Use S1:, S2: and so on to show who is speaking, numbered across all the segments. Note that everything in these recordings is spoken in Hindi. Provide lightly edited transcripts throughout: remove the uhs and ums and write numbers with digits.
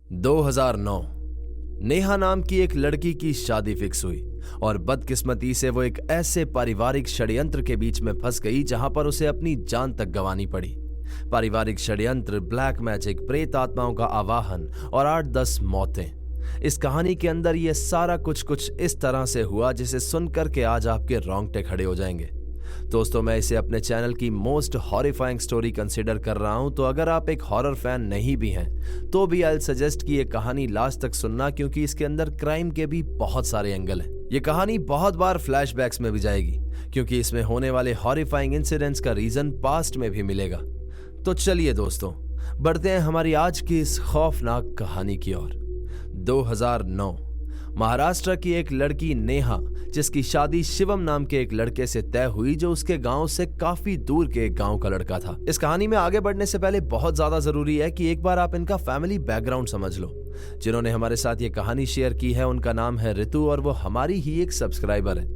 S1: 2009 नेहा नाम की एक लड़की की शादी फिक्स हुई और बदकिस्मती से वो एक ऐसे पारिवारिक षड्यंत्र के बीच में फंस गई जहां पर उसे अपनी जान तक गंवानी पड़ी। पारिवारिक षड्यंत्र, ब्लैक मैजिक, प्रेत आत्माओं का आवाहन और 8-10 मौतें। इस कहानी के अंदर ये सारा कुछ इस तरह से हुआ जिसे सुनकर के आज आपके रोंगटे खड़े हो जाएंगे। दोस्तों, मैं इसे अपने चैनल की मोस्ट हॉरिफाइंग स्टोरी कंसीडर कर रहा हूं, तो अगर आप एक हॉरर फैन नहीं भी हैं तो भी आई सजेस्ट कि ये कहानी लास्ट तक सुनना, क्योंकि इसके अंदर क्राइम के भी बहुत सारे एंगल हैं। ये कहानी बहुत बार फ्लैशबैक्स में भी जाएगी, क्योंकि इसमें होने वाले हॉरिफाइंग इंसिडेंट्स का रीजन पास्ट में भी मिलेगा। तो चलिए दोस्तों, बढ़ते हैं हमारी आज की इस खौफनाक कहानी की ओर। 2009 महाराष्ट्र की एक लड़की नेहा, जिसकी शादी शिवम नाम के एक लड़के से तय हुई जो उसके गांव से काफी दूर के एक गांव का लड़का था। इस कहानी में आगे बढ़ने से पहले बहुत ज्यादा जरूरी है कि एक बार आप इनका फैमिली बैकग्राउंड समझ लो। जिन्होंने हमारे साथ ये कहानी शेयर की है उनका नाम है ऋतु और वो हमारी ही एक सब्सक्राइबर है।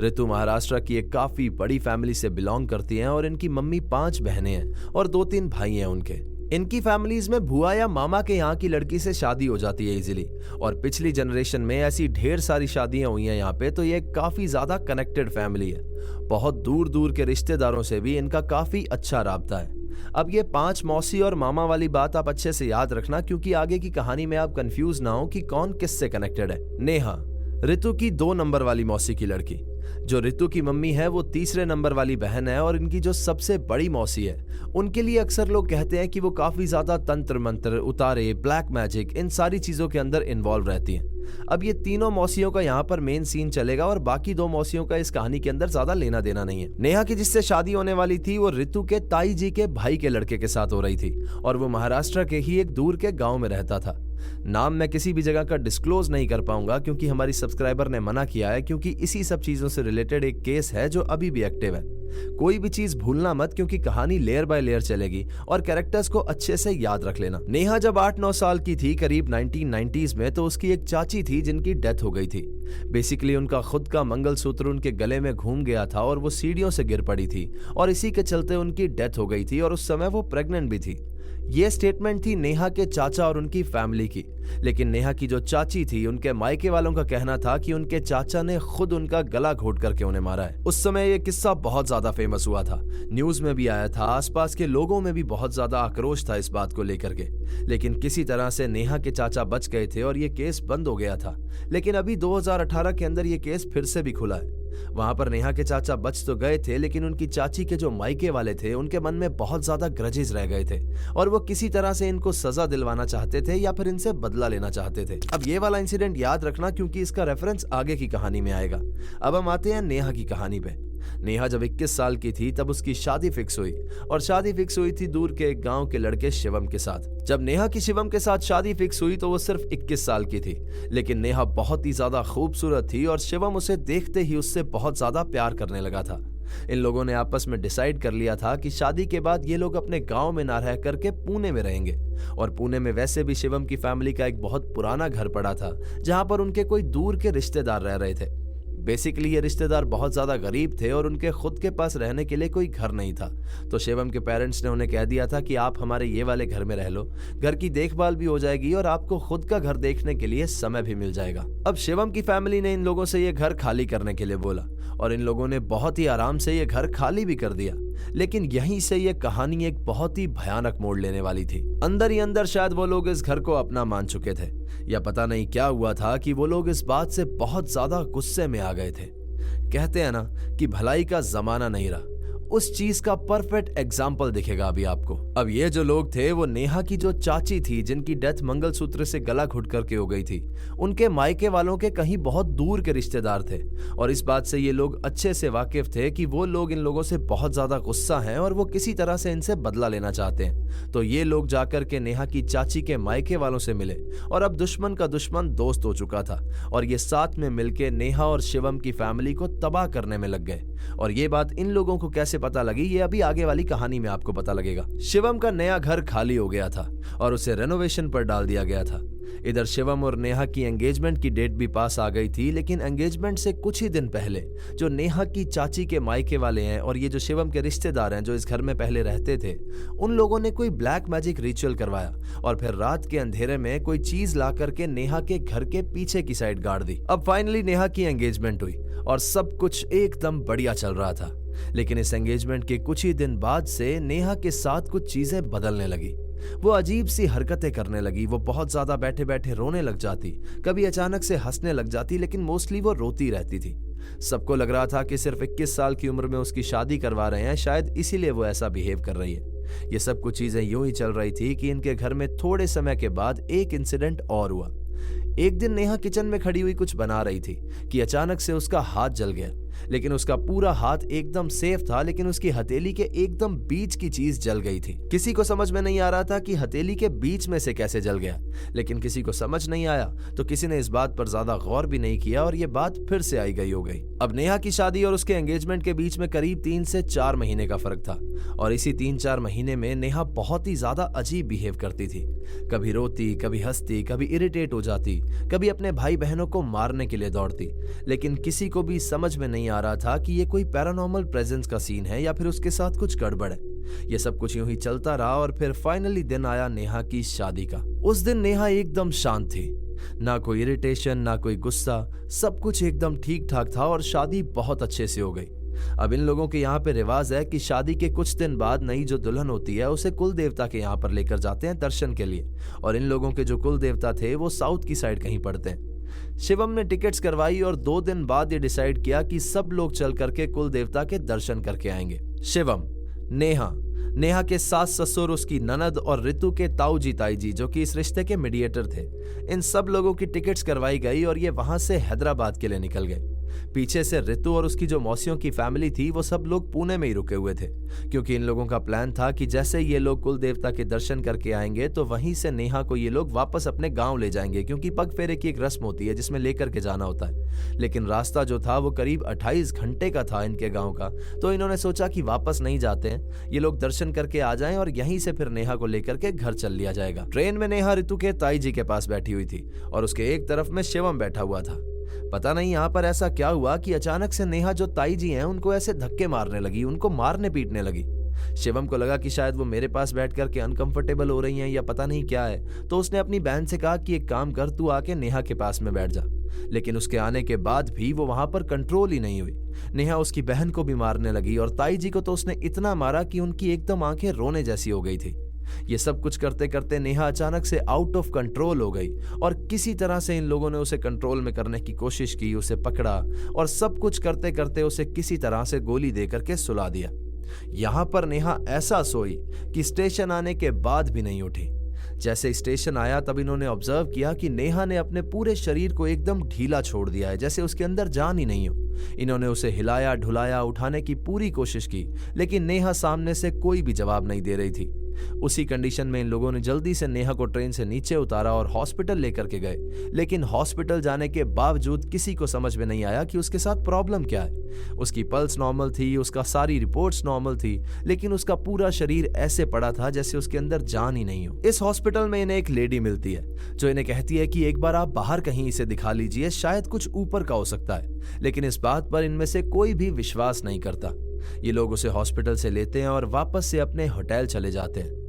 S1: ऋतु महाराष्ट्र की एक काफी बड़ी फैमिली से बिलोंग करती हैं और इनकी मम्मी 5 बहनें हैं और 2-3 भाई हैं उनके। इनकी फैमिलीज में बुआ या मामा के यहाँ की लड़की से शादी हो जाती है इजीली, और पिछली जनरेशन में ऐसी ढेर सारी शादियां हुई हैं यहाँ पे, तो ये काफी ज्यादा कनेक्टेड फैमिली है। बहुत दूर दूर के रिश्तेदारों से भी इनका काफी अच्छा राब्ता है। अब ये 5 मौसी और मामा वाली बात आप अच्छे से याद रखना, क्योंकि आगे की कहानी में आप कंफ्यूज ना हो कि कौन किससे कनेक्टेड है। नेहा ऋतु की 2 नंबर वाली मौसी की लड़की। जो ऋतु की मम्मी है वो 3रे नंबर वाली बहन है, और इनकी जो सबसे बड़ी मौसी है उनके लिए अक्सर लोग कहते हैं कि वो काफी ज्यादा तंत्र मंत्र, उतारे, ब्लैक मैजिक, इन सारी चीजों के अंदर इन्वॉल्व रहती हैं। अब ये तीनों मौसियों का यहाँ पर मेन सीन चलेगा और बाकी 2 मौसियों का इस कहानी के अंदर ज्यादा लेना देना नहीं है। नेहा की जिससे शादी होने वाली थी वो ऋतु के ताई जी के भाई के लड़के के साथ हो रही थी, और वो महाराष्ट्र के ही एक दूर के गांव में रहता था। नाम मैं किसी भी जगह का डिस्क्लोज नहीं कर पाऊंगा, क्योंकि हमारी सब्सक्राइबर ने मना किया है, क्योंकि इसी सब चीजों से रिलेटेड एक केस है जो अभी भी एक्टिव है। कोई भी चीज भूलना मत, क्योंकि कहानी लेयर बाय लेयर चलेगी और कैरेक्टर्स को अच्छे से याद रख लेना। नेहा जब 8-9 साल की थी, करीब 1990s में, तो उसकी एक चाची थी जिनकी डेथ हो गई थी। बेसिकली उनका खुद का मंगलसूत्र उनके गले में घूम गया था और वो सीढ़ियों से गिर पड़ी थी, और इसी के चलते उनकी डेथ हो गई थी, और उस समय वो प्रेग्नेंट भी थी। ये स्टेटमेंट थी नेहा के चाचा और उनकी फैमिली की, लेकिन नेहा की जो चाची थी उनके मायके वालों का कहना था कि उनके चाचा ने खुद उनका गला घोट करके उन्हें मारा है। उस समय ये किस्सा बहुत ज्यादा फेमस हुआ था, न्यूज में भी आया था, आसपास के लोगों में भी बहुत ज्यादा आक्रोश था इस बात को लेकर के। लेकिन किसी तरह से नेहा के चाचा बच गए थे और ये केस बंद हो गया था। लेकिन अभी 2018 के अंदर ये केस फिर से भी खुला है। वहां पर नेहा के चाचा बच तो गए थे, लेकिन उनकी चाची के जो मायके वाले थे उनके मन में बहुत ज्यादा ग्रजेस रह गए थे, और वो किसी तरह से इनको सजा दिलवाना चाहते थे या फिर इनसे बदला लेना चाहते थे। अब ये वाला इंसिडेंट याद रखना, क्योंकि इसका रेफरेंस आगे की कहानी में आएगा। अब हम आते हैं नेहा की कहानी पे। नेहा जब 21 साल की थी तब उसकी शादी फिक्स हुई, और शादी फिक्स हुई थी दूर के एक गांव के लड़के शिवम के साथ। जब नेहा की शिवम के साथ शादी फिक्स हुई तो वो सिर्फ 21 साल की थी, लेकिन नेहा बहुत ही ज्यादा खूबसूरत थी और शिवम उसे देखते ही उससे बहुत ज्यादा प्यार करने लगा था। इन लोगों ने आपस में डिसाइड कर लिया था कि शादी के बाद ये लोग अपने गांव में ना रह करके पुणे में रहेंगे, और पुणे में वैसे भी शिवम की फैमिली का एक बहुत पुराना घर पड़ा था, जहां पर उनके कोई दूर के रिश्तेदार रह रहे थे। बेसिकली ये रिश्तेदार बहुत ज्यादा गरीब थे और उनके खुद के पास रहने के लिए कोई घर नहीं था, तो शिवम के पेरेंट्स ने उन्हें कह दिया था कि आप हमारे ये वाले घर में रह लो, घर की देखभाल भी हो जाएगी और आपको खुद का घर देखने के लिए समय भी मिल जाएगा। अब शिवम की फैमिली ने इन लोगों से ये घर खाली करने के लिए बोला, और इन लोगों ने बहुत ही आराम से ये घर खाली भी कर दिया। लेकिन यहीं से ये कहानी एक बहुत ही भयानक मोड़ लेने वाली थी। अंदर ही अंदर शायद वो लोग इस घर को अपना मान चुके थे, या पता नहीं क्या हुआ था कि वो लोग इस बात से बहुत ज्यादा गुस्से में आ गए थे। कहते हैं ना कि भलाई का जमाना नहीं रहा, उस चीज का परफेक्ट एग्जाम्पल दिखेगा अभी आपको। अब ये जो लोग थे वो नेहा की जो चाची थी जिनकी डेथ मंगलसूत्र से गला घुट करके हो गई थी, उनके मायके वालों के कहीं बहुत दूर के रिश्तेदार थे, और इस बात से ये लोग अच्छे से वाकिफ थे कि वो लोग इन लोगों से बहुत ज्यादा गुस्सा हैं और वो किसी तरह से इनसे बदला लेना चाहते हैं। तो ये लोग जाकर के नेहा की चाची के मायके वालों से मिले, और अब दुश्मन का दुश्मन दोस्त हो चुका था, और ये साथ में मिलके नेहा और शिवम की फैमिली को तबाह करने में लग गए। और ये बात इन लोगों को कैसे पता लगी ये अभी आगे वाली कहानी में आपको पता लगेगा। शिवम का नया घर खाली हो गया था और उसे रेनोवेशन पर डाल दिया गया था। इधर शिवम और नेहा की एंगेजमेंट की डेट भी पास आ गई थी, लेकिन एंगेजमेंट से कुछ ही दिन पहले जो नेहा की चाची के मायके वाले हैं और ये जो शिवम के रिश्तेदार हैं जो इस घर में पहले रहते थे, उन लोगों ने कोई ब्लैक मैजिक रिचुअल करवाया और फिर रात के अंधेरे में कोई चीज ला करके नेहा के घर के पीछे की साइड गाड़ दी। अब फाइनली नेहा की एंगेजमेंट हुई और सब कुछ एकदम बढ़िया चल रहा था। लेकिन इस एंगेजमेंट के कुछ ही दिन बाद से नेहा के साथ कुछ चीजें बदलने लगी। वो अजीब सी हरकतें करने लगी। वो बहुत ज्यादा बैठे बैठे रोने लग जाती, कभी अचानक से हंसने लग जाती, लेकिन मोस्टली वो रोती रहती थी। सबको लग रहा था कि सिर्फ 21 साल की उम्र में उसकी शादी करवा रहे हैं, शायद इसीलिए वो ऐसा बिहेव कर रही है। ये सब कुछ चीजें यूं ही चल रही थी कि इनके घर में थोड़े समय के बाद एक इंसिडेंट और हुआ। एक दिन नेहा किचन में खड़ी हुई कुछ बना रही थी कि अचानक से उसका हाथ जल गया। लेकिन उसका पूरा हाथ एकदम सेफ था, लेकिन उसकी हथेली के एकदम बीच की चीज जल गई थी। किसी को समझ में नहीं आ रहा था कि हथेली के बीच में से कैसे जल गया, लेकिन किसी को समझ नहीं आया तो किसी ने इस बात पर ज्यादा गौर भी नहीं किया और ये बात फिर से आई गई हो गई। अब नेहा की शादी और उसके एंगेजमेंट के बीच में करीब 3 से 4 महीने का फर्क था और इसी 3-4 महीने में नेहा बहुत ही ज्यादा अजीब बिहेव करती थी। कभी रोती, कभी हंसती, कभी इरिटेट हो जाती, कभी अपने भाई बहनों को मारने के लिए दौड़ती। लेकिन किसी को भी समझ में नहीं आ रहा था कि ये कोई पैरानॉर्मल प्रेजेंस का सीन है या फिर उसके साथ कुछ गड़बड़ है। ये सब कुछ यूं ही चलता रहा और फिर फाइनली दिन आया नेहा की शादी का। उस दिन नेहा एकदम शांत थी, ना कोई इरिटेशन, ना कोई गुस्सा, सब कुछ एकदम ठीक ठाक था और शादी बहुत अच्छे से हो गई। अब इन लोगों के यहाँ पे रिवाज है कि शादी के कुछ दिन बाद नई जो दुल्हन होती है उसे कुल देवता के यहाँ पर लेकर जाते हैं दर्शन के लिए, और इन लोगों के जो कुल देवता थे वो साउथ की साइड कहीं पड़ते हैं। शिवम ने टिकट्स करवाई और 2 दिन बाद ये डिसाइड किया कि सब लोग चल करके कुल देवता के दर्शन करके आएंगे। शिवम, नेहा के सास ससुर, उसकी ननद और ऋतु के ताऊ जी ताई जी जो कि इस रिश्ते के मीडिएटर थे, इन सब लोगों की टिकट्स करवाई गई और ये वहां से हैदराबाद के लिए निकल गए। पीछे से ऋतु और उसकी जो मौसियों की फैमिली थी वो सब लोग पुणे में ही रुके हुए थे, क्योंकि इन लोगों का प्लान था कि जैसे ये लोग कुल देवता के दर्शन करके आएंगे तो वहीं से नेहा को ये लोग वापस अपने गांव ले जाएंगे, क्योंकि पग फेरे की एक रस्म होती है जिसमें लेकर के जाना होता है। लेकिन रास्ता जो था वो करीब 28 घंटे का था इनके गाँव का, तो इन्होंने सोचा कि वापस नहीं जाते हैं, ये लोग दर्शन करके आ जाएं और यहीं से फिर नेहा को लेकर के घर चल लिया जाएगा। ट्रेन में नेहा ऋतु के ताई जी के पास बैठी हुई थी और उसके एक तरफ में शिवम बैठा हुआ था। पता नहीं यहाँ पर ऐसा क्या हुआ कि अचानक से नेहा जो ताई जी हैं उनको ऐसे धक्के मारने लगी, उनको मारने पीटने लगी। शिवम को लगा कि शायद वो मेरे पास बैठ करके अनकंफर्टेबल हो रही हैं या पता नहीं क्या है, तो उसने अपनी बहन से कहा कि एक काम कर, तू आके नेहा के पास में बैठ जा। लेकिन उसके आने के बाद भी वो वहां पर कंट्रोल ही नहीं हुई। नेहा उसकी बहन को भी मारने लगी और ताई जी को तो उसने इतना मारा कि उनकी एकदम आंखें रोने जैसी हो गई थी। ये सब कुछ करते करते नेहा अचानक से आउट ऑफ कंट्रोल हो गई और किसी तरह से इन लोगों ने उसे कंट्रोल में करने की कोशिश की, उसे पकड़ा और सब कुछ करते करते उसे किसी तरह से गोली दे करके सुला दिया। यहां पर नेहा ऐसा सोई कि स्टेशन आने के बाद भी नहीं उठी। जैसे स्टेशन आया तब इन्होंने ऑब्जर्व किया कि नेहा ने अपने पूरे शरीर को एकदम ढीला छोड़ दिया है, जैसे उसके अंदर जान ही नहीं हो। इन्होंने उसे हिलाया ढुलाया, उठाने की पूरी कोशिश की, लेकिन नेहा सामने से कोई भी जवाब नहीं दे रही थी। उसी कंडीशन में इन लोगों ने जल्दी से नेहा को ट्रेन से नीचे उतारा और हॉस्पिटल लेकर के गए। लेकिन हॉस्पिटल जाने के बावजूद किसी को समझ में नहीं आया कि उसके साथ प्रॉब्लम क्या है। उसकी पल्स नॉर्मल थी, उसका सारी रिपोर्ट्स नॉर्मल थी, लेकिन उसका पूरा शरीर ऐसे पड़ा था जैसे उसके अंदर जान ही नहीं हो। इस हॉस्पिटल में इन्हें एक लेडी मिलती है जो इन्हें कहती है कि एक बार आप बाहर कहीं इसे दिखा लीजिए, शायद कुछ ऊपर का हो सकता है। लेकिन इस बात पर इनमें से कोई भी विश्वास नहीं करता। ये लोग उसे हॉस्पिटल से लेते हैं और वापस से अपने होटल चले जाते हैं।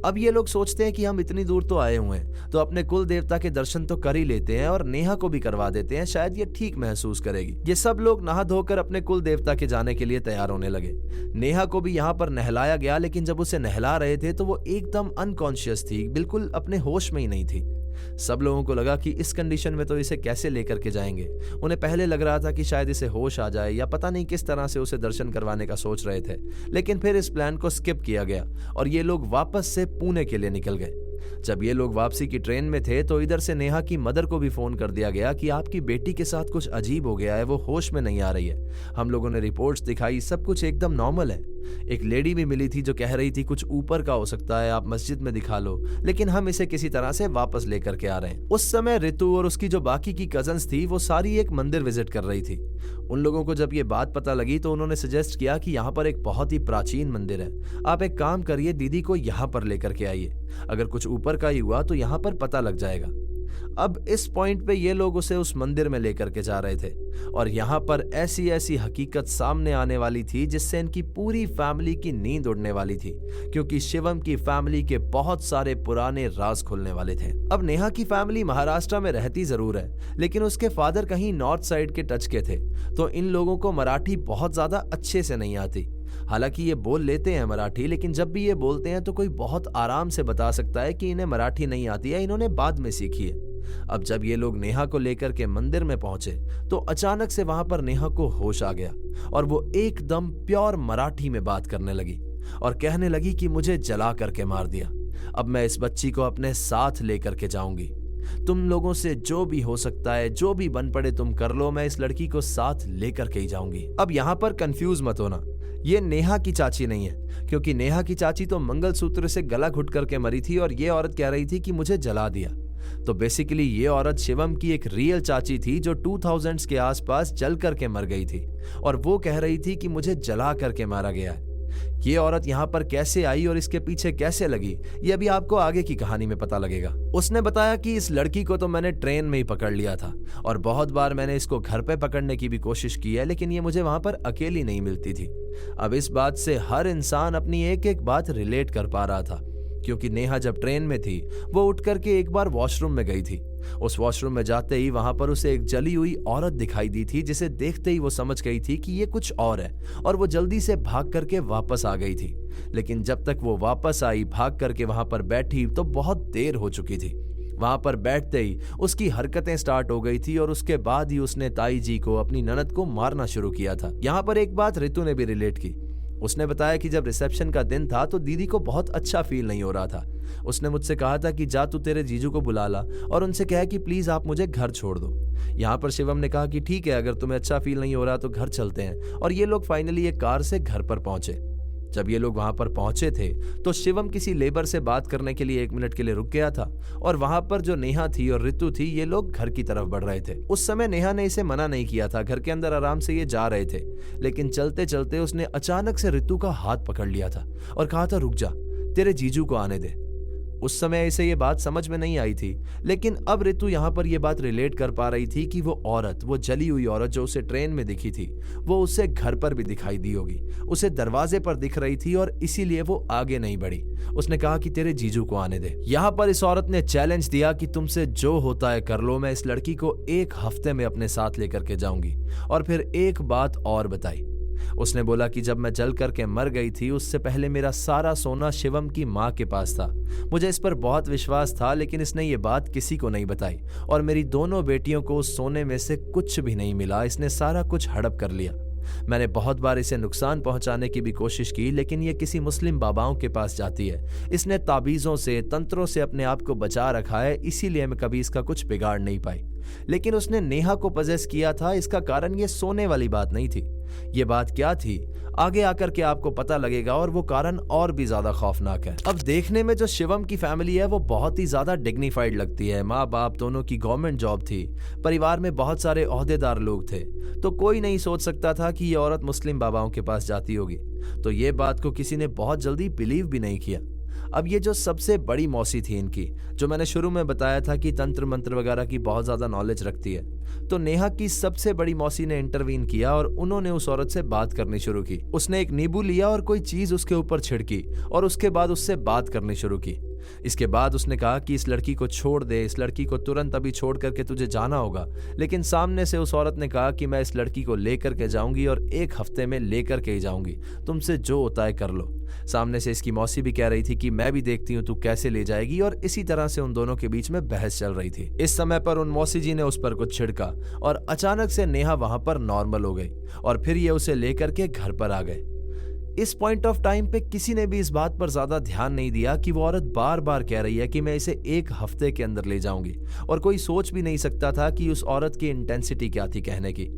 S1: अब ये लोग सोचते हैं कि हम इतनी दूर तो आए हुए हैं तो अपने कुल देवता के दर्शन तो कर ही लेते हैं और नेहा को भी करवा देते हैं, शायद ये ठीक महसूस करेगी। ये सब लोग नहा धोकर अपने कुल देवता के जाने के लिए तैयार होने लगे। नेहा को भी यहाँ पर नहलाया गया, लेकिन जब उसे नहला रहे थे तो वो एकदम अनकॉन्शियस थी, बिल्कुल अपने होश में ही नहीं थी। सब लोगों को लगा कि इस कंडीशन में तो इसे कैसे लेकर के जाएंगे। उन्हें पहले लग रहा था कि शायद इसे होश आ जाए या पता नहीं किस तरह से उसे दर्शन करवाने का सोच रहे थे, लेकिन फिर इस प्लान को स्किप किया गया और ये लोग वापस से पुणे के लिए निकल गए। जब ये लोग वापसी की ट्रेन में थे तो इधर से नेहा की मदर को भी फोन कर दिया गया कि आपकी बेटी के साथ कुछ अजीब हो गया है, वो होश में नहीं आ रही है। हम लोगों ने रिपोर्ट्स दिखाई, सब कुछ एकदम नॉर्मल है। एक लेडी भी मिली थी जो कह रही थी कुछ ऊपर का हो सकता है, आप मस्जिद में दिखा लो, लेकिन हम इसे किसी तरह से वापस लेकर के आ रहे हैं। उस समय ऋतु और उसकी जो बाकी की कजन्स थी वो सारी एक मंदिर विजिट कर रही थी। उन लोगों को जब ये बात पता लगी तो उन्होंने सजेस्ट किया कि यहाँ पर एक बहुत ही प्राचीन मंदिर है, आप एक काम करिए, दीदी को यहाँ पर लेकर के आइए, अगर कुछ ऊपर का ही हुआ तो यहाँ पर पता लग जाएगा। अब इस पॉइंट पे ये लोग उसे उस मंदिर में लेकर के जा रहे थे और यहाँ पर ऐसी ऐसी हकीकत सामने आने वाली थी जिससे इनकी पूरी फैमिली की नींद उड़ने वाली थी, क्योंकि शिवम की फैमिली के बहुत सारे पुराने राज खुलने वाले थे। अब नेहा की फैमिली महाराष्ट्र में रहती जरूर है, लेकिन उसके फादर कहीं नॉर्थ साइड के टच के थे, तो इन लोगों को मराठी बहुत ज्यादा अच्छे से नहीं आती। हालांकि ये बोल लेते हैं मराठी, लेकिन जब भी ये बोलते हैं तो कोई बहुत आराम से बता सकता है कि इन्हें मराठी नहीं आती है, इन्होंने बाद में सीखी है। अब जब ये लोग नेहा को लेकर के मंदिर में पहुंचे तो अचानक से वहां पर नेहा को होश आ गया और वो एकदम प्योर मराठी में बात करने लगी और कहने लगी कि मुझे जला करके मार दिया, अब मैं इस बच्ची को अपने साथ लेकर के जाऊंगी। तुम लोगों से जो भी हो सकता है, जो भी बन पड़े तुम कर लो, मैं इस लड़की को साथ लेकर के ही जाऊंगी। अब यहाँ पर कंफ्यूज मत होना, ये नेहा की चाची नहीं है, क्योंकि नेहा की चाची तो मंगलसूत्र से गला घुट करके मरी थी और ये औरत कह रही थी कि मुझे जला दिया। तो बेसिकली ये औरत शिवम की एक रियल चाची थी जो 2000s के आसपास जल करके मर गई थी और वो कह रही थी कि मुझे जला करके मारा गया है। ये औरत यहाँ पर कैसे आई और इसके पीछे कैसे लगी, ये अभी आपको आगे की कहानी में पता लगेगा। उसने बताया कि इस लड़की को तो मैंने ट्रेन में ही पकड़ लिया था और बहुत बार मैंने इसको घर पे पकड़ने की भी कोशिश की है, लेकिन ये मुझे वहां पर अकेली नहीं मिलती थी। अब इस बात से हर इंसान अपनी एक एक बात रिलेट कर पा रहा था, क्योंकि नेहा जब ट्रेन में थी वो उठ करके एक बार वॉशरूम में गई थी। उस वॉशरूम में जाते ही वहां पर उसे एक जली हुई औरत दिखाई दी थी, जिसे देखते ही वो समझ गई थी कि ये कुछ और है और वो जल्दी से भाग करके वापस आ गई थी। लेकिन जब तक वो वापस आई भाग करके वहां पर बैठी तो बहुत देर हो चुकी थी। वहां पर बैठते ही उसकी हरकतें स्टार्ट हो गई थी और उसके बाद ही उसने ताई जी को, अपनी ननद को मारना शुरू किया था। यहाँ पर एक बात रितु ने भी रिलेट की। उसने बताया कि जब रिसेप्शन का दिन था तो दीदी को बहुत अच्छा फील नहीं हो रहा था। उसने मुझसे कहा था कि जा तू तेरे जीजू को बुला ला और उनसे कह कि प्लीज आप मुझे घर छोड़ दो। यहाँ पर शिवम ने कहा कि ठीक है, अगर तुम्हें अच्छा फील नहीं हो रहा तो घर चलते हैं, और ये लोग फाइनली एक कार से घर पर पहुंचे। जब ये लोग वहां पर पहुंचे थे तो शिवम किसी लेबर से बात करने के लिए 1 मिनट के लिए रुक गया था और वहां पर जो नेहा थी और रितु थी ये लोग घर की तरफ बढ़ रहे थे। उस समय नेहा ने इसे मना नहीं किया था, घर के अंदर आराम से ये जा रहे थे, लेकिन चलते चलते उसने अचानक से रितु का हाथ पकड़ लिया था और कहा था रुक जा, तेरे जीजू को आने दे। उस समय इसे ये बात समझ में नहीं आई थी, लेकिन अब रितु यहाँ पर ये बात रिलेट कर पा रही थी कि वो औरत, वो जली हुई औरत जो उसे ट्रेन में दिखी थी, वो उसे घर पर भी दिखाई दी होगी, उसे दरवाजे पर दिख रही थी और इसीलिए वो आगे नहीं बढ़ी। उसने कहा कि तेरे जीजू को आने दे। यहाँ पर इस औरत ने चैलेंज दिया कि तुमसे जो होता है कर लो, मैं इस लड़की को 1 हफ्ते में अपने साथ लेकर के जाऊंगी। और फिर एक बात और बताई, उसने बोला कि जब मैं जल करके मर गई थी उससे पहले मेरा सारा सोना शिवम की माँ के पास था। मुझे इस पर बहुत विश्वास था, लेकिन इसने ये बात किसी को नहीं बताई और मेरी दोनों बेटियों को उस सोने में से कुछ भी नहीं मिला। इसने सारा कुछ हड़प कर लिया। मैंने बहुत बार इसे नुकसान पहुंचाने की भी कोशिश की, लेकिन ये किसी मुस्लिम बाबाओं के पास जाती है। इसने ताबीजों से, तंत्रों से अपने आप को बचा रखा है, इसीलिए मैं कभी इसका कुछ बिगाड़ नहीं पाई। लेकिन उसने नेहा को पजेस किया था, इसका कारण ये सोने वाली बात नहीं थी। ये बात क्या थी आगे आकर के आपको पता लगेगा और वो कारण और भी ज्यादा खौफनाक है। अब देखने में जो शिवम की फैमिली है वो बहुत ही ज्यादा डिग्निफाइड लगती है। माँ बाप दोनों की गवर्नमेंट जॉब थी, परिवार में बहुत सारे ओहदेदार लोग थे, तो कोई नहीं सोच सकता था कि ये औरत मुस्लिम बाबाओं के पास जाती होगी। तो ये बात को किसी ने बहुत जल्दी बिलीव भी नहीं किया। अब ये जो सबसे बड़ी मौसी थी इनकी, जो मैंने शुरू में बताया था कि तंत्र मंत्र वगैरह की बहुत ज्यादा नॉलेज रखती है, तो नेहा की सबसे बड़ी मौसी ने इंटरवीन किया और उन्होंने उस औरत से बात करनी शुरू की। उसने एक नींबू लिया और कोई चीज उसके ऊपर छिड़की और उसके बाद उससे बात करनी शुरू की। इसके बाद उसने कहा कि इस लड़की को छोड़ दे, इस लड़की को तुरंत अभी छोड़ करके तुझे जाना होगा। लेकिन सामने से उस औरत ने कहा कि मैं इस लड़की को लेकर के जाऊंगी और 1 हफ्ते में लेकर के ही जाऊंगी, तुमसे जो होता है कर लो। सामने से इसकी मौसी भी कह रही थी कि मैं भी देखती हूँ तू कैसे ले जाएगी, और इसी तरह से उन दोनों के बीच में बहस चल रही थी। इस समय पर उन मौसी जी ने उस पर कुछ छिड़का और अचानक से नेहा वहां पर नॉर्मल हो गई और फिर ये उसे लेकर के घर पर आ गए। इस पॉइंट ऑफ टाइम पे किसी ने भी इस बात पर ज्यादा ध्यान नहीं दिया कि वो औरत बार बार कह रही है कि मैं इसे 1 हफ्ते के अंदर ले जाऊंगी, और कोई सोच भी नहीं सकता था कि उस औरत की इंटेंसिटी क्या थी कहने की।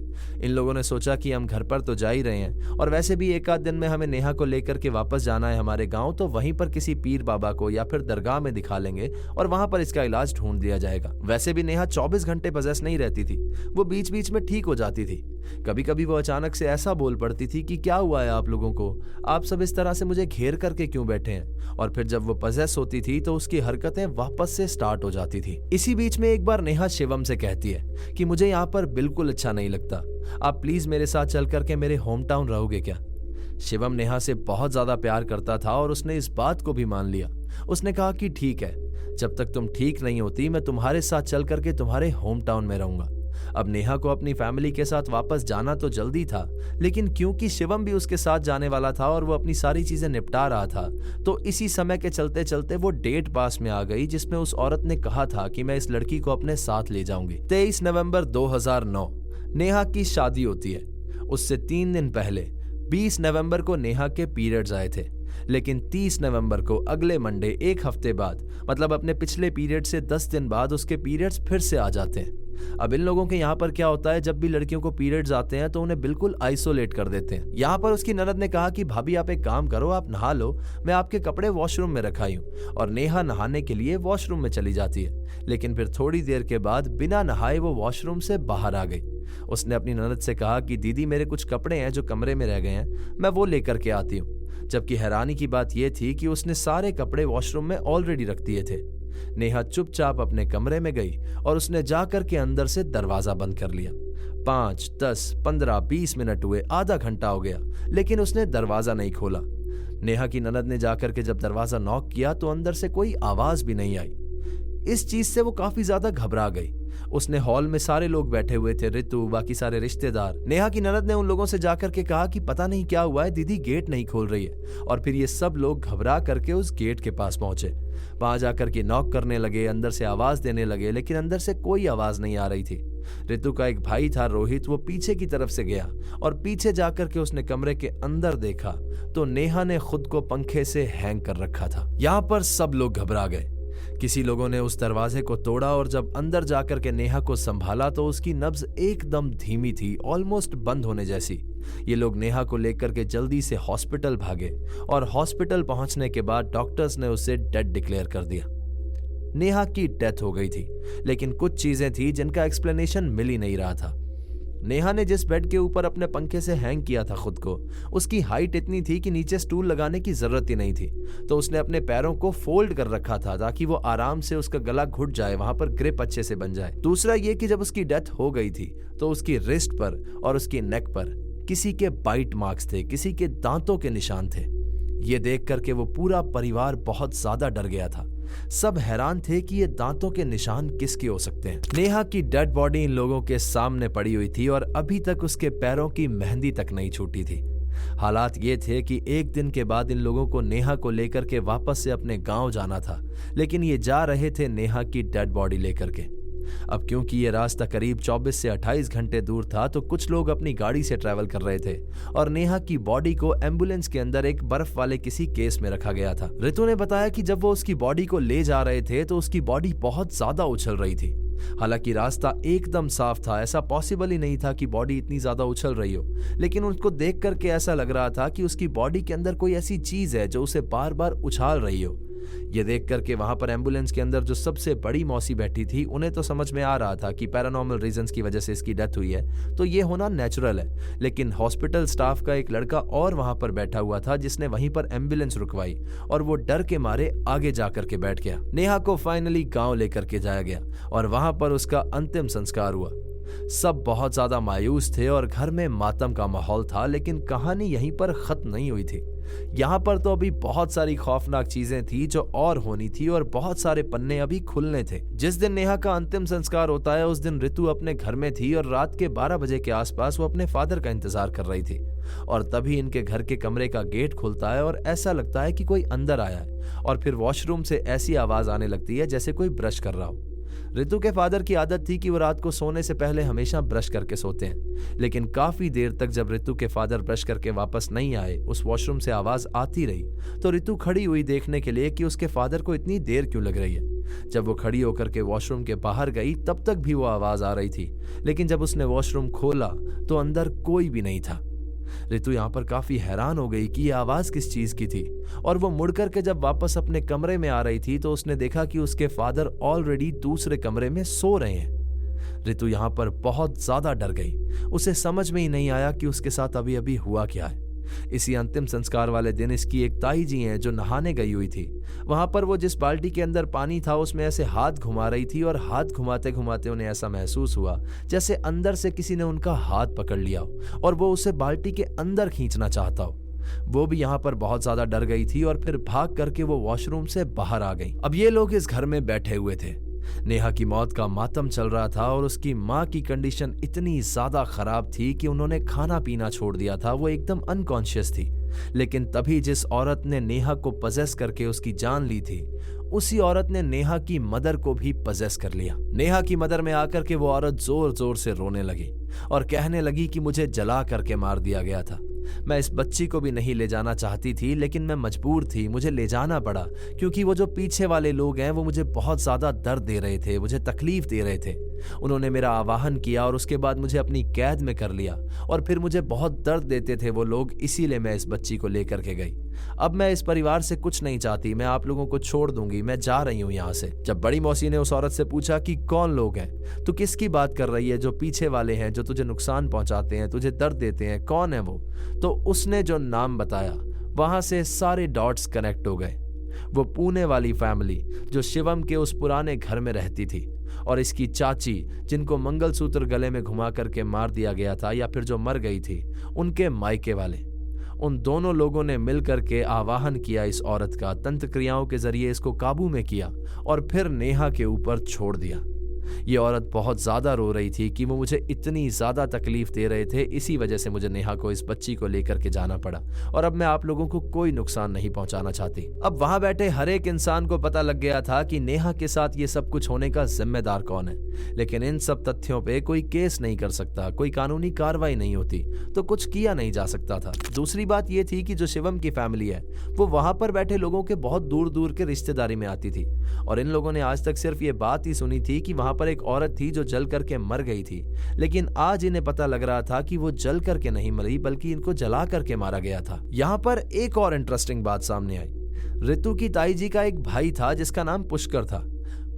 S1: इन लोगों ने सोचा कि हम घर पर तो जा ही रहे हैं और वैसे भी 1 आध दिन में हमें नेहा को लेकर के वापस जाना है हमारे गांव, तो वहीं पर किसी पीर बाबा को या फिर दरगाह में दिखा लेंगे और वहां पर इसका इलाज ढूंढ दिया जाएगा। वैसे भी नेहा 24 घंटे पजेस नहीं रहती थी, वो बीच बीच में ठीक हो जाती थी। कभी कभी वो अचानक से ऐसा बोल पड़ती थी कि क्या हुआ है आप लोगों को, आप सब इस तरह से मुझे घेर करके क्यों बैठे हैं? और फिर जब वो पजेस होती थी तो उसकी हरकतें वापस से स्टार्ट हो जाती थी। इसी बीच में एक बार नेहा शिवम से कहती है कि मुझे यहाँ पर बिल्कुल अच्छा नहीं लगता, आप प्लीज मेरे साथ चल करके मेरे होम टाउन रहोगे क्या? शिवम नेहा से बहुत ज्यादा प्यार करता था और उसने इस बात को भी मान लिया। उसने कहा कि ठीक है, जब तक तुम ठीक नहीं होती मैं तुम्हारे साथ चल करके तुम्हारे होम टाउन में रहूंगा। अब नेहा को अपनी फैमिली के साथ वापस जाना तो जल्दी था, लेकिन क्योंकि शिवम भी उसके साथ जाने वाला था और वो अपनी सारी चीजें निपटा रहा था, तो इसी समय के चलते चलते वो डेट पास में आ गई जिसमें उस औरत ने कहा था कि मैं इस लड़की को अपने साथ ले जाऊंगी। 23 नवंबर 2009 नेहा की शादी होती है। उससे 3 दिन पहले 20 नवंबर को नेहा के पीरियड्स आए थे, लेकिन 30 नवंबर को अगले मंडे, एक हफ्ते बाद, मतलब अपने पिछले पीरियड से 10 दिन बाद उसके पीरियड्स फिर से आ जाते हैं। अब इन लोगों के यहाँ पर क्या होता है, जब भी लड़कियों को पीरियड्स आते हैं तो उन्हें बिल्कुल आइसोलेट कर देते हैं। यहाँ पर उसकी ननद ने कहा कि भाभी आप एक काम करो, आप नहा लो, मैं आपके कपड़े वॉशरूम में रखाई हूँ। और नेहा नहाने के लिए वॉशरूम में चली जाती है, लेकिन फिर थोड़ी देर के बाद बिना नहाए वो वॉशरूम से बाहर आ गई। उसने अपनी ननद से कहा कि दीदी मेरे कुछ कपड़े हैं जो कमरे में रह गए हैं, मैं वो लेकर के आती हूँ। जबकि हैरानी की बात यह थी कि उसने सारे कपड़े वॉशरूम में ऑलरेडी रख दिए थे। नेहा चुपचाप अपने कमरे में गई और उसने जाकर के अंदर से दरवाजा बंद कर लिया। 5, 10, 15, 20 मिनट हुए, आधा घंटा हो गया, लेकिन उसने दरवाजा नहीं खोला। नेहा की ननद ने जाकर के जब दरवाजा नॉक किया तो अंदर से कोई आवाज भी नहीं आई। इस चीज से वो काफी ज्यादा घबरा गई। उसने हॉल में सारे लोग बैठे हुए थे, ऋतु, बाकी सारे रिश्तेदार। नेहा की ननद ने उन लोगों से जाकर के कहा कि पता नहीं क्या हुआ है, दीदी गेट नहीं खोल रही है। और फिर ये सब लोग घबरा करके उस गेट के पास पहुंचे। वहां जाकर के नॉक करने लगे, अंदर से आवाज देने लगे, लेकिन अंदर से कोई आवाज नहीं आ रही थी। ऋतु का एक भाई था रोहित, वो पीछे की तरफ से गया और पीछे जाकर के उसने कमरे के अंदर देखा तो नेहा ने खुद को पंखे से हैंग कर रखा था। यहाँ पर सब लोग घबरा गए। किसी लोगों ने उस दरवाजे को तोड़ा और जब अंदर जाकर के नेहा को संभाला तो उसकी नब्ज एकदम धीमी थी, ऑलमोस्ट बंद होने जैसी। ये लोग नेहा को लेकर के जल्दी से हॉस्पिटल भागे और हॉस्पिटल पहुंचने के बाद डॉक्टर्स ने उसे डेड डिक्लेयर कर दिया। नेहा की डेथ हो गई थी, लेकिन कुछ चीजें थी जिनका एक्सप्लेनेशन मिल ही नहीं रहा था। नेहा ने जिस बेड के ऊपर अपने पंखे से हैंग किया था खुद को, उसकी हाइट इतनी थी कि नीचे स्टूल लगाने की जरूरत ही नहीं थी, तो उसने अपने पैरों को फोल्ड कर रखा था ताकि वो आराम से उसका गला घुट जाए, वहां पर ग्रिप अच्छे से बन जाए। दूसरा ये कि जब उसकी डेथ हो गई थी तो उसकी रिस्ट पर और उसकी नेक पर किसी के बाइट मार्क्स थे, किसी के दांतों के निशान थे। ये देख करके वो पूरा परिवार बहुत ज्यादा डर गया था। सब हैरान थे कि ये दांतों के निशान किसके हो सकते हैं। नेहा की डेड बॉडी इन लोगों के सामने पड़ी हुई थी और अभी तक उसके पैरों की मेहंदी तक नहीं छूटी थी। हालात ये थे कि एक दिन के बाद इन लोगों को नेहा को लेकर के वापस से अपने गांव जाना था, लेकिन ये जा रहे थे नेहा की डेड बॉडी लेकर के। अब क्योंकि ये रास्ता करीब 24 से 28 घंटे दूर था तो कुछ लोग अपनी गाड़ी से ट्रैवल कर रहे थे और नेहा की बॉडी को एम्बुलेंस के अंदर एक बर्फ वाले किसी केस में रखा गया था। ऋतु ने बताया कि जब वो उसकी बॉडी को ले जा रहे थे तो उसकी बॉडी बहुत ज्यादा उछल रही थी। हालांकि रास्ता एकदम साफ था, ऐसा पॉसिबल ही नहीं था कि बॉडी इतनी ज्यादा उछल रही हो, लेकिन उनको देख करके ऐसा लग रहा था कि उसकी बॉडी के अंदर कोई ऐसी चीज है जो उसे बार बार उछाल रही हो। ये देख करके वहां पर एम्बुलेंस के अंदर जो सबसे बड़ी मौसी बैठी थी, उन्हें तो समझ में आ रहा था कि पैरानॉर्मल रीजंस की वजह से इसकी डेथ हुई है, तो ये होना नेचुरल है। लेकिन हॉस्पिटल स्टाफ का एक लड़का और वहां पर बैठा हुआ था जिसने वहीं पर एम्बुलेंस रुकवाई और वो डर के मारे आगे जाकर के बैठ गया। नेहा को फाइनली गांव लेकर के जाया गया और वहां पर उसका अंतिम संस्कार हुआ। सब बहुत ज्यादा मायूस थे और घर में मातम का माहौल था, लेकिन कहानी यहीं पर खत्म नहीं हुई थी। यहाँ पर तो अभी बहुत सारी खौफनाक चीजें थी जो और होनी थी और बहुत सारे पन्ने अभी खुलने थे। जिस दिन नेहा का अंतिम संस्कार होता है उस दिन ऋतु अपने घर में थी और रात के 12 बजे के आसपास वो अपने फादर का इंतजार कर रही थी और तभी इनके घर के कमरे का गेट खुलता है और ऐसा लगता है कि कोई अंदर आया है और फिर वॉशरूम से ऐसी आवाज आने लगती है जैसे कोई ब्रश कर रहा हो। ऋतु के फादर की आदत थी कि वो रात को सोने से पहले हमेशा ब्रश करके सोते हैं, लेकिन काफी देर तक जब ऋतु के फादर ब्रश करके वापस नहीं आए, उस वॉशरूम से आवाज आती रही, तो ऋतु खड़ी हुई देखने के लिए कि उसके फादर को इतनी देर क्यों लग रही है। जब वो खड़ी होकर के वॉशरूम के बाहर गई तब तक भी वो आवाज आ रही थी, लेकिन जब उसने वॉशरूम खोला तो अंदर कोई भी नहीं था। ऋतु यहाँ पर काफी हैरान हो गई कि ये आवाज किस चीज की थी और वो मुड़कर के जब वापस अपने कमरे में आ रही थी तो उसने देखा कि उसके फादर ऑलरेडी दूसरे कमरे में सो रहे हैं। ऋतु यहाँ पर बहुत ज्यादा डर गई। उसे समझ में ही नहीं आया कि उसके साथ अभी अभी हुआ क्या है। इसी अंतिम संस्कार वाले दिन इसकी एक ताई जी हैं जो नहाने गई हुई थी। वहां पर वो जिस बाल्टी के अंदर पानी था उसमें ऐसे हाथ घुमा रही थी और हाथ घुमाते घुमाते उन्हें ऐसा महसूस हुआ जैसे अंदर से किसी ने उनका हाथ पकड़ लिया हो और वो उसे बाल्टी के अंदर खींचना चाहता हो। वो भी यहाँ पर बहुत ज्यादा डर गई थी और फिर भाग करके वो वॉशरूम से बाहर आ गई। अब ये लोग इस घर में बैठे हुए थे। नेहा की मौत का मातम चल रहा था और उसकी माँ की कंडीशन इतनी ज्यादा खराब थी कि उन्होंने खाना पीना छोड़ दिया था। वो एकदम अनकॉन्शियस थी। लेकिन तभी जिस औरत ने नेहा को पजेस करके उसकी जान ली थी, उसी औरत ने नेहा की मदर को भी पजेस कर लिया। नेहा की मदर में आकर के वो औरत जोर जोर से रोने लगी और कहने लगी कि मुझे जला करके मार दिया गया था। मैं इस बच्ची को भी नहीं ले जाना चाहती थी, लेकिन मैं मजबूर थी, मुझे ले जाना पड़ा क्योंकि वो जो पीछे वाले लोग हैं वो मुझे बहुत ज्यादा दर्द दे रहे थे, मुझे तकलीफ दे रहे थे। उन्होंने मेरा आवाहन किया और उसके बाद मुझे अपनी कैद में कर लिया और फिर मुझे बहुत दर्द देते थे वो लोग, इसीलिए मैं इस बच्ची को लेकर के गई। अब मैं इस परिवार से कुछ नहीं चाहती, मैं आप लोगों को छोड़ दूंगी, मैं जा रही हूं यहाँ से। जब बड़ी मौसी ने उस औरत से पूछा कि कौन लोग हैं, तू किसकी बात कर रही है, जो पीछे वाले हैं, जो तुझे नुकसान पहुंचाते हैं, तुझे दर्द देते हैं, कौन है वो? तो उसने जो नाम बताया वहां से सारे डॉट्स कनेक्ट हो गए। वो पुणे वाली फैमिली जो शिवम के उस पुराने घर में रहती थी और इसकी चाची जिनको मंगलसूत्र गले में घुमा करके मार दिया गया था या फिर जो मर गई थी, उनके मायके वाले, उन दोनों लोगों ने मिलकर के आवाहन किया इस औरत का, तंत्र क्रियाओं के जरिए इसको काबू में किया और फिर नेहा के ऊपर छोड़ दिया। ये औरत बहुत ज्यादा रो रही थी कि वो मुझे इतनी ज्यादा तकलीफ दे रहे थे, इसी वजह से मुझे नेहा को, इस बच्ची को लेकर के जाना पड़ा और अब मैं आप लोगों को कोई नुकसान नहीं पहुंचाना चाहती। अब वहां बैठे हर एक इंसान को पता लग गया था कि नेहा के साथ ये सब कुछ होने का जिम्मेदार कौन है, लेकिन इन सब तथ्यों पे कोई केस नहीं कर सकता, कोई कानूनी कार्रवाई नहीं होती, तो कुछ किया नहीं जा सकता था। दूसरी बात ये थी कि जो शिवम की फैमिली है वो वहां पर बैठे लोगों के बहुत दूर दूर के रिश्तेदारी में आती थी और इन लोगों ने आज तक सिर्फ ये बात ही सुनी थी कि वहां पर एक औरत थी जो जल करके मर गई थी, लेकिन आज इन्हें पता लग रहा था कि वो जल करके नहीं मरी बल्कि इनको जला करके मारा गया था। यहाँ पर एक और इंटरेस्टिंग बात सामने आई। ऋतु की ताई जी का एक भाई था जिसका नाम पुष्कर था।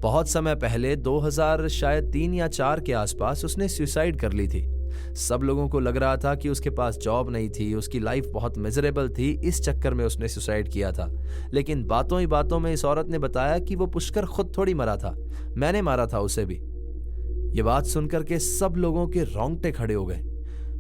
S1: बहुत समय पहले 2000 शायद 3 या 4 के आसपास उसने सुसाइड कर ली थी। सब लोगों को लग रहा था कि उसके पास जॉब नहीं थी, उसकी लाइफ बहुत मिजरेबल थी, इस चक्कर में उसने सुसाइड किया था। लेकिन बातों ही बातों में इस औरत ने बताया कि वो पुष्कर खुद थोड़ी मरा था, मैंने मारा था उसे भी। ये बात सुनकर के सब लोगों के रोंगटे खड़े हो गए।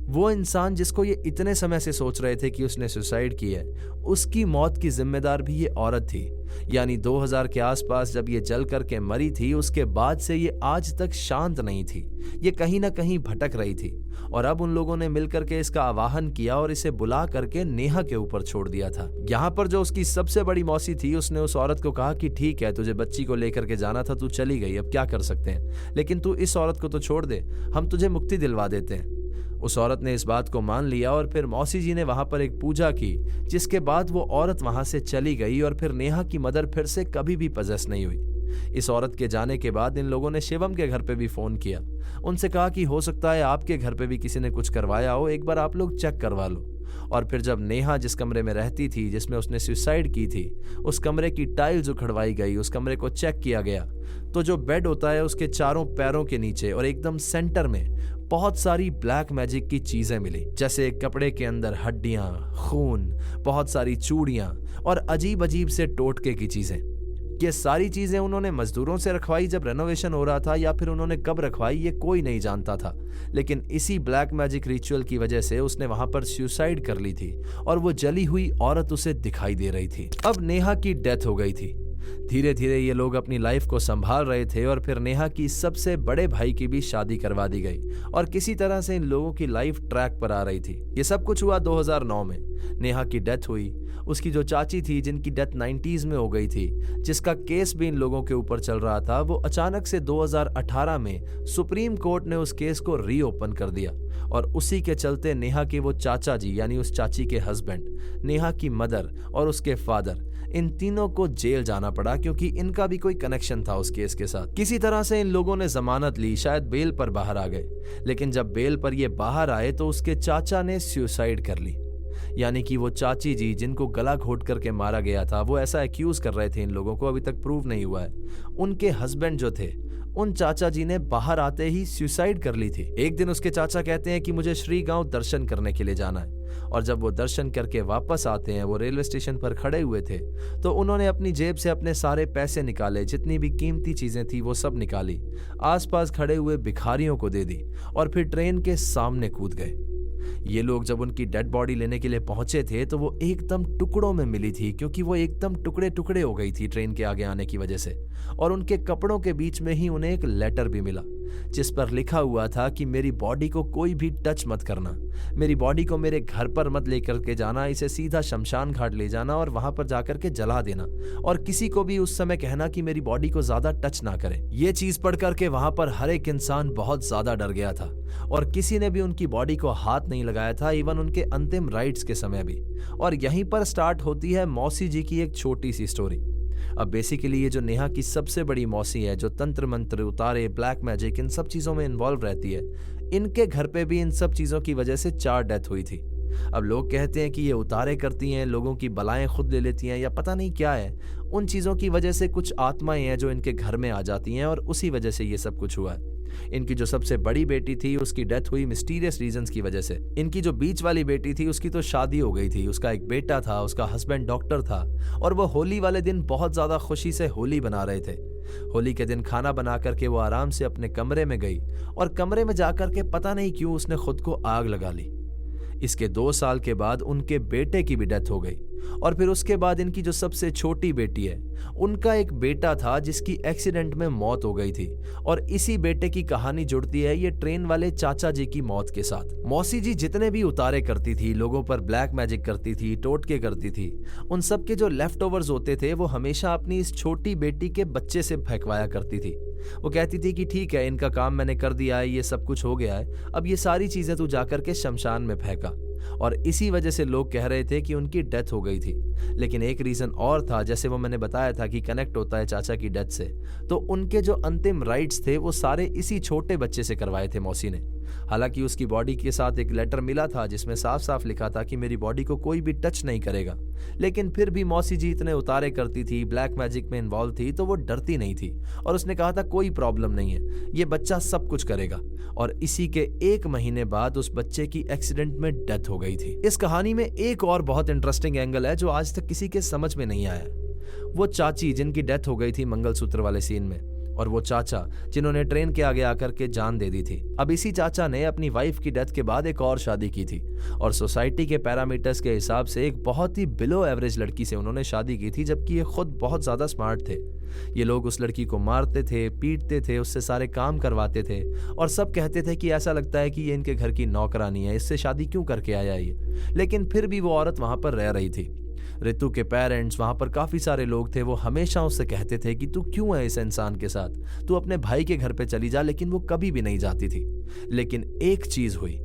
S1: वो इंसान जिसको ये इतने समय से सोच रहे थे कि उसने सुसाइड की है, उसकी मौत की जिम्मेदार भी ये औरत थी। यानी 2000 के आसपास जब ये जल करके मरी थी, उसके बाद से ये आज तक शांत नहीं थी, ये कहीं ना कहीं भटक रही थी और अब उन लोगों ने मिलकर के इसका आवाहन किया और इसे बुला करके नेहा के ऊपर छोड़ दिया था। यहाँ पर जो उसकी सबसे बड़ी मौसी थी, उसने उस औरत को कहा कि ठीक है, तुझे बच्ची को लेकर के जाना था, तू चली गई, अब क्या कर सकते हैं, लेकिन तू इस औरत को तो छोड़ दे, हम तुझे मुक्ति दिलवा देते हैं। उस औरत ने इस बात को मान लिया और फिर मौसी जी ने वहां पर एक पूजा की, जिसके बाद वो औरत वहां से चली गई और फिर नेहा की मदर फिर से कभी भी पजेस नहीं हुई। इस औरत के जाने के बाद इन लोगों ने शिवम के घर पे भी फोन किया, उनसे कहा कि हो सकता है आपके घर पे भी किसी ने कुछ करवाया हो, एक बार आप लोग चेक करवा लो। और फिर जब नेहा जिस कमरे में रहती थी, जिसमें उसने सुसाइड की थी, उस कमरे की टाइल्स उखड़वाई गई, उस कमरे को चेक किया गया, तो जो बेड होता है उसके चारों पैरों के नीचे और एकदम सेंटर में बहुत सारी ब्लैक मैजिक की चीजें मिली, जैसे कपड़े के अंदर हड्डियां, खून, बहुत सारी चूड़ियां और अजीब अजीब से टोटके की चीजें। ये सारी चीजें उन्होंने मजदूरों से रखवाई जब रेनोवेशन हो रहा था, या फिर उन्होंने कब रखवाई ये कोई नहीं जानता था, लेकिन इसी ब्लैक मैजिक रिचुअल की वजह से उसने वहां पर सुसाइड कर ली थी और वो जली हुई औरत उसे दिखाई दे रही थी। अब नेहा की डेथ हो गई थी। धीरे धीरे ये लोग अपनी लाइफ को संभाल रहे थे और फिर नेहा की सबसे बड़े भाई की भी शादी करवा दी गई और किसी तरह से इन लोगों की लाइफ ट्रैक पर आ रही थी। ये सब कुछ हुआ 2009 में। नेहा की डेथ हुई। उसकी जो चाची थी, जिनकी डेथ 90s में हो गई थी, जिसका केस भी इन लोगों के ऊपर चल रहा था, वो अचानक से 2018 में सुप्रीम कोर्ट ने उस केस को रीओपन कर दिया और उसी के चलते नेहा के वो चाचा जी, यानी उस चाची के हस्बैंड, नेहा की मदर और उसके फादर, इन तीनों को जेल जाना पड़ा क्योंकि इनका भी कोई कनेक्शन था उस केस के साथ। किसी तरह से इन लोगों ने जमानत ली, शायद बेल पर बाहर आ गए, लेकिन जब बेल पर ये बाहर आए तो उसके चाचा ने सुसाइड कर ली। यानी कि वो चाची जी जिनको गला घोट करके मारा गया था, वो ऐसा एक्यूज कर रहे थे इन लोगों को, अभी तक प्रूव नहीं हुआ है। उनके हस्बैंड जो थे, उन चाचा जी ने बाहर आते ही सुसाइड कर ली थी। एक दिन उसके चाचा कहते हैं कि मुझे श्री गांव दर्शन करने के लिए जाना है, और जब वो दर्शन करके वापस आते हैं, वो रेलवे स्टेशन पर खड़े हुए थे, तो उन्होंने अपनी जेब से अपने सारे पैसे निकाले, जितनी भी कीमती चीजें थी वो सब निकाली, आसपास खड़े हुए भिखारियों को दे दी और फिर ट्रेन के सामने कूद गए। ये लोग जब उनकी डेड बॉडी लेने के लिए पहुंचे थे तो वो एकदम टुकड़ों में मिली थी, क्योंकि वो एकदम टुकड़े टुकड़े हो गई थी ट्रेन के आगे आने की वजह से। और उनके कपड़ों के बीच में ही उन्हें एक लेटर भी मिला जिस पर लिखा हुआ था कि मेरी बॉडी को कोई भी टच मत करना, मेरी बॉडी को मेरे घर पर मत लेकर के जाना, इसे सीधा शमशान घाट ले जाना और वहां पर जाकर के जला देना, और किसी को भी उस समय कहना कि मेरी बॉडी को ज्यादा टच ना करे। ये चीज पढ़ करके वहां पर हर एक इंसान बहुत ज्यादा डर गया था और किसी ने भी उनकी बॉडी को हाथ नहीं लगाया था, इवन उनके अंतिम राइट्स के समय भी। और यहीं पर स्टार्ट होती है मौसी जी की एक छोटी सी स्टोरी। अब बेसिकली ये जो नेहा की सबसे बड़ी मौसी है, जो तंत्र मंत्र, उतारे, ब्लैक मैजिक, इन सब चीजों में इन्वॉल्व रहती है, इनके घर पे भी इन सब चीजों की वजह से 4 डेथ हुई थी। अब लोग कहते हैं कि ये उतारे करती हैं, लोगों की बलाएं खुद ले लेती हैं, या पता नहीं क्या है, उन चीजों की वजह से कुछ आत्माएं हैं जो इनके घर में आ जाती हैं और उसी वजह से ये सब कुछ हुआ है। इनकी जो सबसे बड़ी बेटी थी उसकी डेथ हुई मिस्टीरियस रीजंस की वजह से। इनकी जो बीच वाली बेटी थी उसकी तो शादी हो गई थी, उसका एक बेटा था, उसका हस्बैंड डॉक्टर था और वो होली वाले दिन बहुत ज्यादा खुशी से होली बना रहे थे। होली के दिन खाना बना करके वो आराम से अपने कमरे में गई और कमरे में जाकर के पता नहीं क्यों उसने खुद को आग लगा ली। इसके 2 साल के बाद उनके बेटे की भी डेथ हो गई और फिर उसके बाद इनकी जो सबसे छोटी बेटी है, उनका एक बेटा था जिसकी एक्सीडेंट में मौत हो गई थी। और इसी बेटे की कहानी जुड़ती है ये ट्रेन वाले चाचा जी की मौत के साथ। मौसी जी जितने भी उतारे करती थी, लोगों पर ब्लैक मैजिक करती थी, टोटके करती थी, उन सब के जो लेफ्ट ओवर्स होते थे वो हमेशा अपनी इस छोटी बेटी के बच्चे से फेंकवाया करती थी। वो कहती थी कि ठीक है, इनका काम मैंने कर दिया है, ये सब कुछ हो गया है, अब ये सारी चीजें तू जाकर के शमशान में फेंका। और इसी वजह से लोग कह रहे थे कि उनकी डेथ हो गई थी। लेकिन एक रीजन और था, जैसे वो मैंने बताया था कि कनेक्ट होता है चाचा की डेथ से, तो उनके जो अंतिम राइट्स थे वो सारे इसी छोटे बच्चे से करवाए थे मौसी ने। हालांकि उसकी बॉडी के साथ एक लेटर मिला था जिसमें साफ साफ लिखा था कि मेरी बॉडी को कोई भी टच नहीं करेगा, लेकिन फिर भी मौसी जी इतने उतारे करती थी, ब्लैक मैजिक में इन्वॉल्व थी, तो वो डरती नहीं थी और उसने कहा था कोई प्रॉब्लम नहीं है, ये बच्चा सब कुछ करेगा। और इसी के 1 महीने बाद उस बच्चे की एक्सीडेंट में डेथ हो गई थी। इस कहानी में एक और बहुत इंटरेस्टिंग एंगल है जो आज तक किसी के समझ में नहीं आया। वो चाची जिनकी डेथ हो गई थी मंगलसूत्र वाले सीन में, और वो चाचा जिन्होंने ट्रेन के आगे आकर के जान दे दी थी। अब इसी चाचा ने अपनी वाइफ की डेथ के बाद एक और शादी की थी और सोसाइटी के पैरामीटर्स के हिसाब से एक बहुत ही बिलो एवरेज लड़की से उन्होंने शादी की थी, जबकि ये खुद बहुत ज्यादा स्मार्ट थे। ये लोग उस लड़की को मारते थे, पीटते थे, उससे सारे काम करवाते थे और सब कहते थे कि ऐसा लगता है कि ये इनके घर की नौकरानी है, इससे शादी क्यों करके आया ये। लेकिन फिर भी वो औरत वहां पर रह रही थी। रितु के पेरेंट्स, वहां पर काफी सारे लोग थे, वो हमेशा उससे कहते थे कि तू क्यों है इस इंसान के साथ, तू अपने भाई के घर पे चली जा, लेकिन वो कभी भी नहीं जाती थी। लेकिन एक चीज हुई,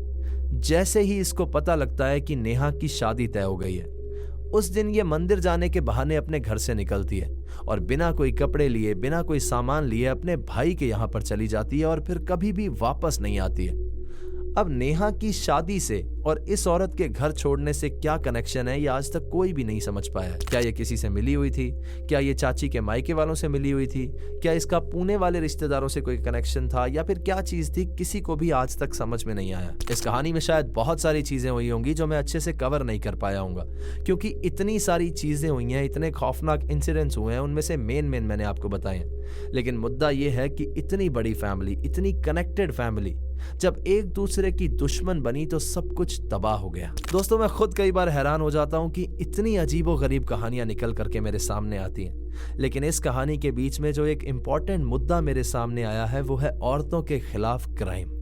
S1: जैसे ही इसको पता लगता है कि नेहा की शादी तय हो गई है, उस दिन ये मंदिर जाने के बहाने अपने घर से निकलती है और बिना कोई कपड़े लिए, बिना कोई सामान लिए अपने भाई के यहां पर चली जाती है और फिर कभी भी वापस नहीं आती है। अब नेहा की शादी से और इस औरत के घर छोड़ने से क्या कनेक्शन है, ये आज तक कोई भी नहीं समझ पाया है। क्या ये किसी से मिली हुई थी? क्या ये चाची के मायके वालों से मिली हुई थी? क्या इसका पुणे वाले रिश्तेदारों से कोई कनेक्शन था, या फिर क्या चीज थी? किसी को भी आज तक समझ में नहीं आया। इस कहानी में शायद बहुत सारी चीजें हुई होंगी जो मैं अच्छे से कवर नहीं कर पाया हूंगा, क्योंकि इतनी सारी चीजें हुई हैं, इतने खौफनाक इंसिडेंट्स हुए हैं, उनमें से मेन मैंने आपको बताए हैं। लेकिन मुद्दा यह है कि इतनी बड़ी फैमिली, इतनी कनेक्टेड फैमिली जब एक दूसरे की दुश्मन बनी तो सब कुछ तबाह हो गया। दोस्तों, मैं खुद कई बार हैरान हो जाता हूं कि इतनी अजीबोगरीब कहानियां निकल करके मेरे सामने आती हैं, लेकिन इस कहानी के बीच में जो एक इंपॉर्टेंट मुद्दा मेरे सामने आया है वो है औरतों के खिलाफ क्राइम।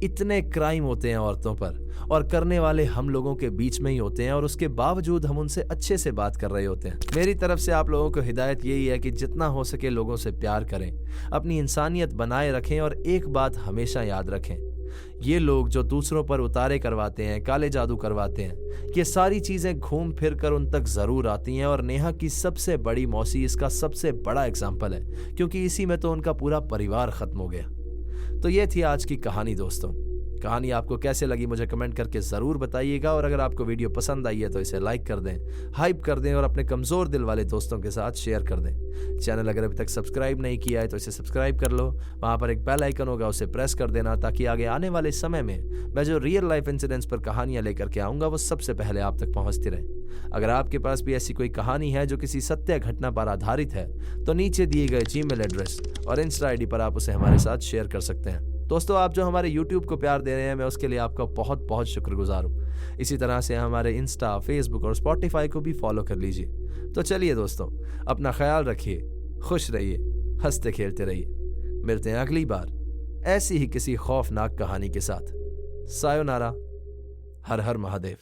S1: इतने क्राइम होते हैं औरतों पर और करने वाले हम लोगों के बीच में ही होते हैं, और उसके बावजूद हम उनसे अच्छे से बात कर रहे होते हैं। मेरी तरफ से आप लोगों को हिदायत यही है कि जितना हो सके लोगों से प्यार करें, अपनी इंसानियत बनाए रखें, और एक बात हमेशा याद रखें, ये लोग जो दूसरों पर उतारे करवाते हैं, काले जादू करवाते हैं, ये सारी चीजें घूम फिर कर उन तक जरूर आती हैं। और नेहा की सबसे बड़ी मौसी इसका सबसे बड़ा एग्जाम्पल है, क्योंकि इसी में तो उनका पूरा परिवार खत्म हो गया। तो ये थी आज की कहानी दोस्तों। कहानी आपको कैसे लगी मुझे कमेंट करके ज़रूर बताइएगा, और अगर आपको वीडियो पसंद आई है तो इसे लाइक कर दें, हाइप कर दें और अपने कमज़ोर दिल वाले दोस्तों के साथ शेयर कर दें। चैनल अगर अभी तक सब्सक्राइब नहीं किया है तो इसे सब्सक्राइब कर लो। वहाँ पर एक बेल आइकन होगा, उसे प्रेस कर देना, ताकि आगे आने वाले समय में मैं जो रियल लाइफ इंसिडेंट्स पर कहानियाँ लेकर के आऊँगा वो सबसे पहले आप तक पहुँचती रहे। अगर आपके पास भी ऐसी कोई कहानी है जो किसी सत्य घटना पर आधारित है तो नीचे दिए गए जीमेल एड्रेस और इंस्टा आईडी पर आप उसे हमारे साथ शेयर कर सकते हैं। दोस्तों, आप जो हमारे YouTube को प्यार दे रहे हैं, मैं उसके लिए आपका बहुत बहुत शुक्रगुजार हूँ। इसी तरह से हमारे इंस्टा, फेसबुक और स्पॉटिफाई को भी फॉलो कर लीजिए। तो चलिए दोस्तों, अपना ख्याल रखिए, खुश रहिए, हंसते खेलते रहिए। मिलते हैं अगली बार ऐसी ही किसी खौफनाक कहानी के साथ। सायोनारा। हर हर महादेव।